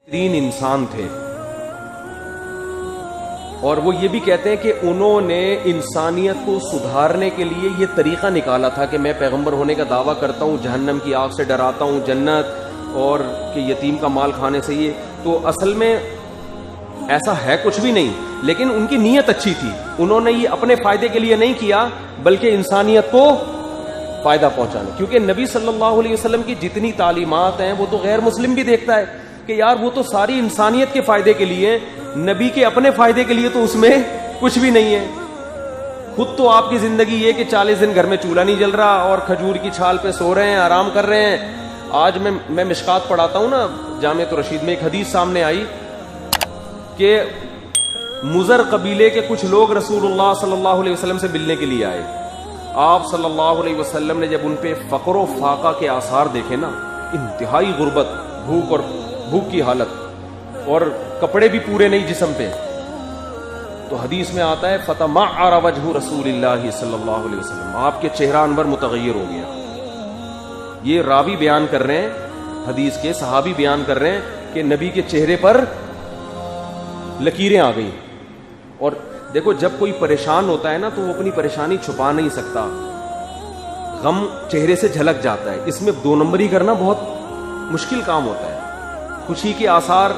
تین انسان تھے، اور وہ یہ بھی کہتے ہیں کہ انہوں نے انسانیت کو سدھارنے کے لیے یہ طریقہ نکالا تھا کہ میں پیغمبر ہونے کا دعویٰ کرتا ہوں، جہنم کی آگ سے ڈراتا ہوں، جنت اور کہ یتیم کا مال کھانے سے، یہ تو اصل میں ایسا ہے کچھ بھی نہیں، لیکن ان کی نیت اچھی تھی. انہوں نے یہ اپنے فائدے کے لیے نہیں کیا بلکہ انسانیت کو فائدہ پہنچانا، کیونکہ نبی صلی اللہ علیہ وسلم کی جتنی تعلیمات ہیں وہ تو غیر مسلم بھی دیکھتا ہے کہ یار وہ تو ساری انسانیت کے فائدے کے لیے، نبی کے اپنے فائدے کے لیے تو اس میں کچھ بھی نہیں ہے. خود تو آپ کی زندگی یہ کہ 40 دن گھر میں چولہا نہیں جل رہا اور کھجور کی چھال پہ سو رہے ہیں، آرام کر رہے ہیں. آج میں مشکات پڑھاتا ہوں نا جامعۃ الرشید میں، ایک حدیث سامنے آئی کہ مزر قبیلے کے کچھ لوگ رسول اللہ صلی اللہ علیہ وسلم سے ملنے کے لیے آئے. آپ صلی اللہ علیہ وسلم نے جب ان پہ فقر و فاقہ کے آثار دیکھے نا، انتہائی غربت، بھوک کی حالت اور کپڑے بھی پورے نہیں جسم پہ، تو حدیث میں آتا ہے فتمعر وجہ رسول اللہ صلی اللہ علیہ وسلم، آپ کے چہرہ انور متغیر ہو گیا. یہ راوی بیان کر رہے ہیں، حدیث کے صحابی بیان کر رہے ہیں کہ نبی کے چہرے پر لکیریں آ گئی. اور دیکھو جب کوئی پریشان ہوتا ہے نا تو وہ اپنی پریشانی چھپا نہیں سکتا، غم چہرے سے جھلک جاتا ہے. اس میں دو نمبری کرنا بہت مشکل کام ہوتا ہے. خوشی کے آثار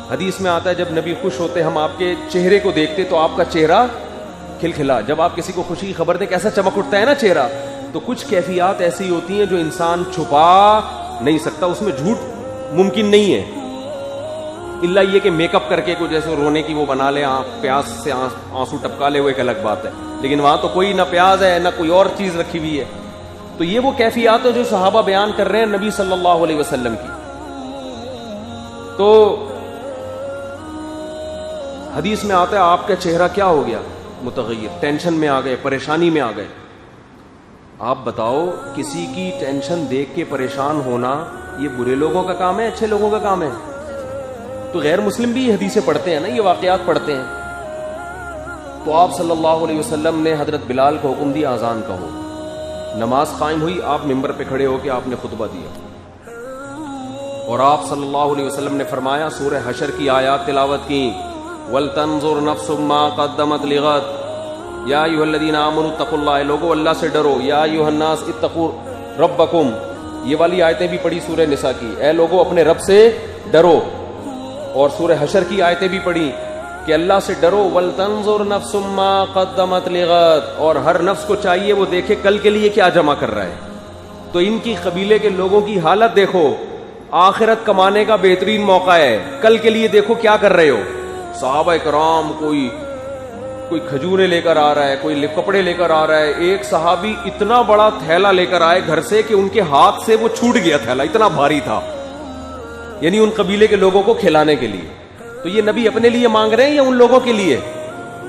حدیث میں آتا ہے جب نبی خوش ہوتے ہم آپ کے چہرے کو دیکھتے تو آپ کا چہرہ کھلکھلا. جب آپ کسی کو خوشی کی خبر دیں کیسا چمک اٹھتا ہے نا چہرہ. تو کچھ کیفیات ایسی ہوتی ہیں جو انسان چھپا نہیں سکتا، اس میں جھوٹ ممکن نہیں ہے، الا یہ کہ میک اپ کر کے کوئی جیسے رونے کی وہ بنا لے، پیاس سے آنسو ٹپکا لے، وہ ایک الگ بات ہے. لیکن وہاں تو کوئی نہ پیاز ہے نہ کوئی اور چیز رکھی ہوئی ہے. تو یہ وہ کیفیات ہے جو صحابہ بیان کر رہے ہیں نبی صلی اللہ علیہ وسلم کی. تو حدیث میں آتا ہے آپ کا چہرہ کیا ہو گیا؟ متغیر، ٹینشن میں آ گئے، پریشانی میں آ گئے. آپ بتاؤ کسی کی ٹینشن دیکھ کے پریشان ہونا یہ برے لوگوں کا کام ہے، اچھے لوگوں کا کام ہے؟ تو غیر مسلم بھی یہ حدیثیں پڑھتے ہیں نا، یہ واقعات پڑھتے ہیں. تو آپ صلی اللہ علیہ وسلم نے حضرت بلال کو حکم دیا اذان کا ہو. نماز قائم ہوئی، آپ ممبر پہ کھڑے ہو کے آپ نے خطبہ دیا اور آپ صلی اللہ علیہ وسلم نے فرمایا، سورہ حشر کی آیات تلاوت کی، وَلْتَنظُرْ نَفْسٌ مَا قَدَّمَتْ لِغَدٍ یا ایھا الذین آمنوا اتقوا اللہ، لوگو اللہ سے ڈرو، یا ایھا الناس اتقوا ربکم، یہ والی آیتیں بھی پڑھی سورہ نساء کی، اے لوگو اپنے رب سے ڈرو. اور سورہ حشر کی آیتیں بھی پڑھی کہ اللہ سے ڈرو، وَلْتَنظُرْ نَفْسٌ مَا قَدَّمَتْ لِغَدٍ، اور ہر نفس کو چاہیے وہ دیکھے کل کے لیے کیا جمع کر رہا ہے. تو ان کی قبیلے کے لوگوں کی حالت دیکھو، آخرت کمانے کا بہترین موقع ہے، کل کے لیے دیکھو کیا کر رہے ہو. صحابہ کرام کوئی کھجورے لے کر آ رہا ہے، کوئی کپڑے لے کر آ رہا ہے. ایک صحابی اتنا بڑا تھیلا لے کر آئے گھر سے کہ ان کے ہاتھ سے وہ چھوٹ گیا، تھیلا اتنا بھاری تھا، یعنی ان قبیلے کے لوگوں کو کھلانے کے لیے. تو یہ نبی اپنے لیے مانگ رہے ہیں یا ان لوگوں کے لیے؟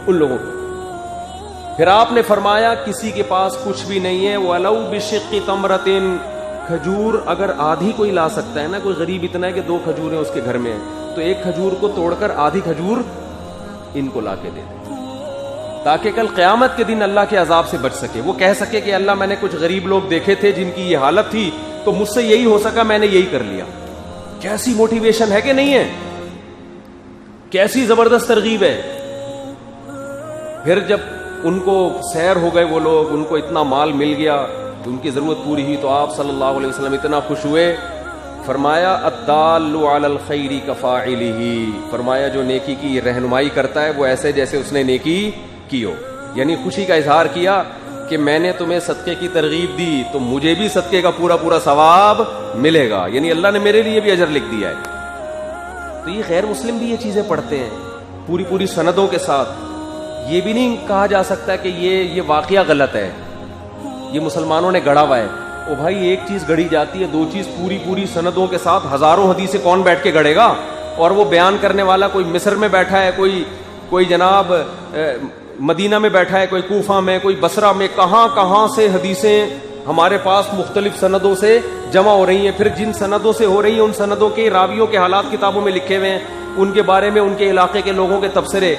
ان لوگوں کو. پھر آپ نے فرمایا کسی کے پاس کچھ بھی نہیں ہے، وَلَوْ بِشِقِّ تَمْرَةٍ، کھجور اگر آدھی کوئی لا سکتا ہے نا، کوئی غریب اتنا ہے کہ 2 کھجوریں اس کے گھر میں ہیں، تو ایک کھجور کو توڑ کر آدھی کھجور ان کو لا کے دے دے، تاکہ کل قیامت کے دن اللہ کے عذاب سے بچ سکے. وہ کہہ سکے کہ اللہ میں نے کچھ غریب لوگ دیکھے تھے جن کی یہ حالت تھی تو مجھ سے یہی ہو سکا، میں نے یہی کر لیا. کیسی موٹیویشن ہے کہ نہیں ہے، کیسی زبردست ترغیب ہے. پھر جب ان کو سیر ہو گئے، وہ لوگ، ان کو اتنا مال مل گیا، ان کی ضرورت پوری ہوئی، تو آپ صلی اللہ علیہ وسلم اتنا خوش ہوئے، فرمایا الدال علی الخیر کفاعلہ، فرمایا جو نیکی کی رہنمائی کرتا ہے وہ ایسے جیسے اس نے نیکی کی ہو. یعنی خوشی کا اظہار کیا کہ میں نے تمہیں صدقے کی ترغیب دی تو مجھے بھی صدقے کا پورا ثواب ملے گا، یعنی اللہ نے میرے لیے بھی اجر لکھ دیا ہے. تو یہ غیر مسلم بھی یہ چیزیں پڑھتے ہیں پوری سندوں کے ساتھ. یہ بھی نہیں کہا جا سکتا کہ یہ واقعہ غلط ہے، یہ مسلمانوں نے گڑھا ہوا ہے. او بھائی ایک چیز گڑھی جاتی ہے، 2 چیز پوری سندوں کے ساتھ، ہزاروں حدیثیں کون بیٹھ کے گڑھے گا؟ اور وہ بیان کرنے والا کوئی مصر میں بیٹھا ہے، کوئی جناب مدینہ میں بیٹھا ہے، کوئی کوفہ میں، کوئی بصرہ میں، کہاں سے حدیثیں ہمارے پاس مختلف سندوں سے جمع ہو رہی ہیں. پھر جن سندوں سے ہو رہی ہیں ان سندوں کے راویوں کے حالات کتابوں میں لکھے ہوئے ہیں، ان کے بارے میں ان کے علاقے کے لوگوں کے تبصرے.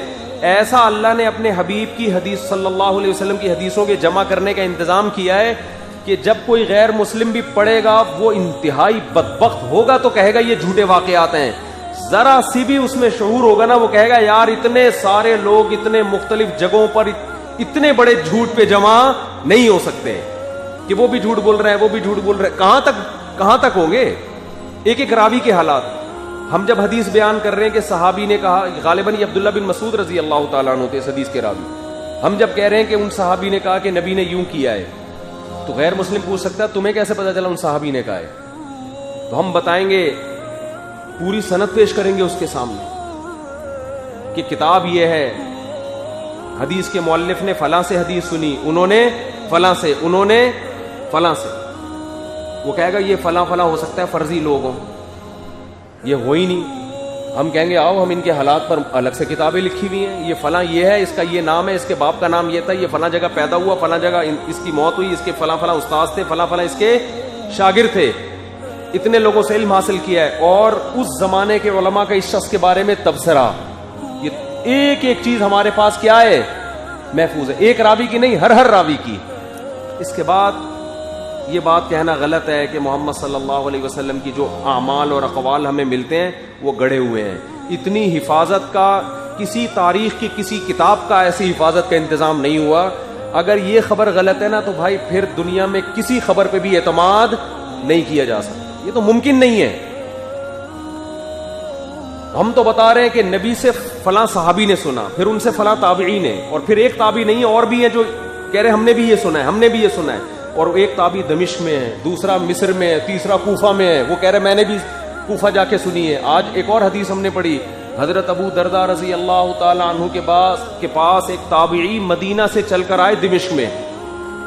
ایسا اللہ نے اپنے حبیب کی حدیث صلی اللہ علیہ وسلم کی حدیثوں کے جمع کرنے کا انتظام کیا ہے کہ جب کوئی غیر مسلم بھی پڑھے گا وہ انتہائی بدبخت ہوگا تو کہے گا یہ جھوٹے واقعات ہیں. ذرا سی بھی اس میں شعور ہوگا نا، وہ کہے گا یار اتنے سارے لوگ اتنے مختلف جگہوں پر اتنے بڑے جھوٹ پہ جمع نہیں ہو سکتے کہ وہ بھی جھوٹ بول رہے ہیں وہ بھی جھوٹ بول رہے ہیں. کہاں تک ہوں گے؟ ایک ایک راوی کے حالات. ہم جب حدیث بیان کر رہے ہیں کہ صحابی نے کہا، غالباً یہ عبداللہ بن مسعود رضی اللہ تعالیٰ عنہ تھے اس حدیث کے راوی، ہم جب کہہ رہے ہیں کہ ان صحابی نے کہا کہ نبی نے یوں کیا ہے، تو غیر مسلم پوچھ سکتا ہے تمہیں کیسے پتا چلا ان صحابی نے کہا ہے؟ تو ہم بتائیں گے، پوری سند پیش کریں گے اس کے سامنے کہ کتاب یہ ہے، حدیث کے مؤلف نے فلاں سے حدیث سنی، انہوں نے فلاں سے، انہوں نے فلاں سے. وہ کہے گا یہ فلاں فلاں ہو سکتا ہے فرضی لوگ ہوں، یہ ہو ہی نہیں. ہم کہیں گے آؤ ہم ان کے حالات پر الگ سے کتابیں لکھی ہوئی ہیں، یہ فلاں یہ ہے، اس کا یہ نام ہے، اس کے باپ کا نام یہ تھا، یہ فلاں جگہ پیدا ہوا، فلاں جگہ اس کی موت ہوئی، اس کے فلاں فلاں استاد تھے، فلاں فلاں اس کے شاگرد تھے، اتنے لوگوں سے علم حاصل کیا ہے. اور اس زمانے کے علماء کا اس شخص کے بارے میں تبصرہ، یہ ایک ایک چیز ہمارے پاس کیا ہے؟ محفوظ ہے. ایک راوی کی نہیں، ہر راوی کی. اس کے بعد یہ بات کہنا غلط ہے کہ محمد صلی اللہ علیہ وسلم کی جو اعمال اور اقوال ہمیں ملتے ہیں وہ گڑھے ہوئے ہیں. اتنی حفاظت کا کسی تاریخ کی کسی کتاب کا ایسی حفاظت کا انتظام نہیں ہوا. اگر یہ خبر غلط ہے نا تو بھائی پھر دنیا میں کسی خبر پہ بھی اعتماد نہیں کیا جا سکتا، یہ تو ممکن نہیں ہے. ہم تو بتا رہے ہیں کہ نبی سے فلاں صحابی نے سنا، پھر ان سے فلاں تابعی نے، اور پھر ایک تابعی نہیں اور بھی ہیں جو کہہ رہے ہم نے بھی یہ سنا ہے، ہم نے بھی یہ سنا ہے. اور ایک تابعی دمشق میں ہے، دوسرا مصر میں ہے، تیسرا کوفہ میں ہے، وہ کہہ رہے میں نے بھی کوفہ جا کے سنی ہے. آج ایک اور حدیث ہم نے پڑھی، حضرت ابو درداء رضی اللہ تعالی عنہ کے پاس ایک تابعی مدینہ سے چل کر آئے دمشق میں،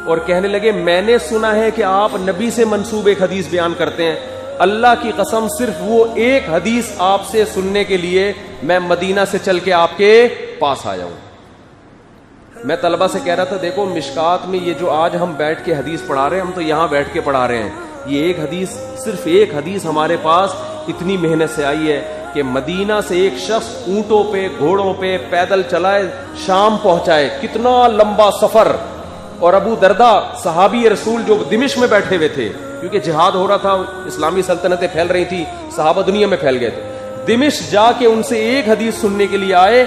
اور کہنے لگے میں نے سنا ہے کہ آپ نبی سے منسوب ایک حدیث بیان کرتے ہیں، اللہ کی قسم صرف وہ ایک حدیث آپ سے سننے کے لیے میں مدینہ سے چل کے آپ کے پاس آیا ہوں. میں طلبہ سے کہہ رہا تھا دیکھو مشکات میں یہ جو آج ہم بیٹھ کے حدیث پڑھا رہے ہیں، ہم تو یہاں بیٹھ کے پڑھا رہے ہیں، یہ ایک حدیث، صرف ایک حدیث ہمارے پاس اتنی محنت سے آئی ہے کہ مدینہ سے ایک شخص اونٹوں پہ گھوڑوں پہ پیدل چلائے شام پہنچائے، کتنا لمبا سفر. اور ابو درداء صحابی رسول جو دمشق میں بیٹھے ہوئے تھے، کیونکہ جہاد ہو رہا تھا، اسلامی سلطنتیں پھیل رہی تھی، صحابہ دنیا میں پھیل گئے تھے، دمشق جا کے ان سے ایک حدیث سننے کے لیے آئے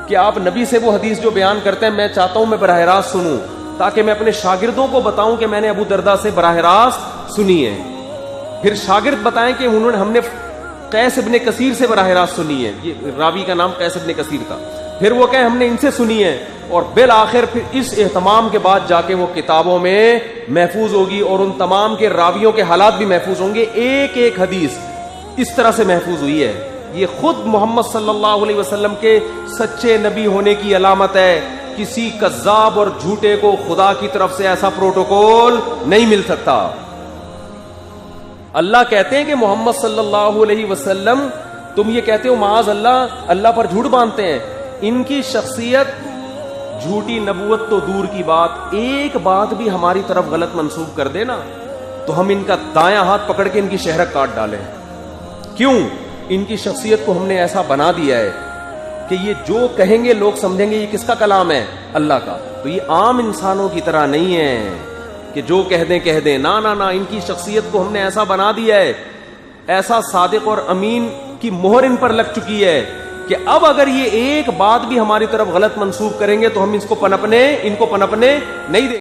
کہ آپ نبی سے وہ حدیث جو بیان کرتے ہیں میں چاہتا ہوں میں براہ راست سنوں، تاکہ میں اپنے شاگردوں کو بتاؤں کہ میں نے ابو درداء سے براہ راست سنی ہے. پھر شاگرد بتائیں کہ ہم نے قیس ابن کثیر سے براہ راست سنی ہے، یہ راوی کا نام قیس ابن کثیر تھا. پھر وہ کہیں ہم نے ان سے سنی ہے، اور بالآخر پھر اس اہتمام کے بعد جا کے وہ کتابوں میں محفوظ ہوگی، اور ان تمام کے راویوں کے حالات بھی محفوظ ہوں گے. ایک ایک حدیث اس طرح سے محفوظ ہوئی ہے. یہ خود محمد صلی اللہ علیہ وسلم کے سچے نبی ہونے کی علامت ہے. کسی کذاب اور جھوٹے کو خدا کی طرف سے ایسا پروٹوکول نہیں مل سکتا. اللہ کہتے ہیں کہ محمد صلی اللہ علیہ وسلم، تم یہ کہتے ہو معاذ اللہ پر جھوٹ باندھتے ہیں. ان کی شخصیت، جھوٹی نبوت تو دور کی بات، ایک بات بھی ہماری طرف غلط منسوب کر دے نا تو ہم ان کا دایاں ہاتھ پکڑ کے ان کی شہرک کاٹ ڈالیں. کیوں؟ ان کی شخصیت کو ہم نے ایسا بنا دیا ہے کہ یہ جو کہیں گے لوگ سمجھیں گے یہ کس کا کلام ہے؟ اللہ کا. تو یہ عام انسانوں کی طرح نہیں ہے کہ جو کہہ دیں. نا نا نا، ان کی شخصیت کو ہم نے ایسا بنا دیا ہے، ایسا صادق اور امین کی مہر ان پر لگ چکی ہے کہ اب اگر یہ ایک بات بھی ہماری طرف غلط منسوب کریں گے تو ہم ان کو پنپنے نہیں دیں.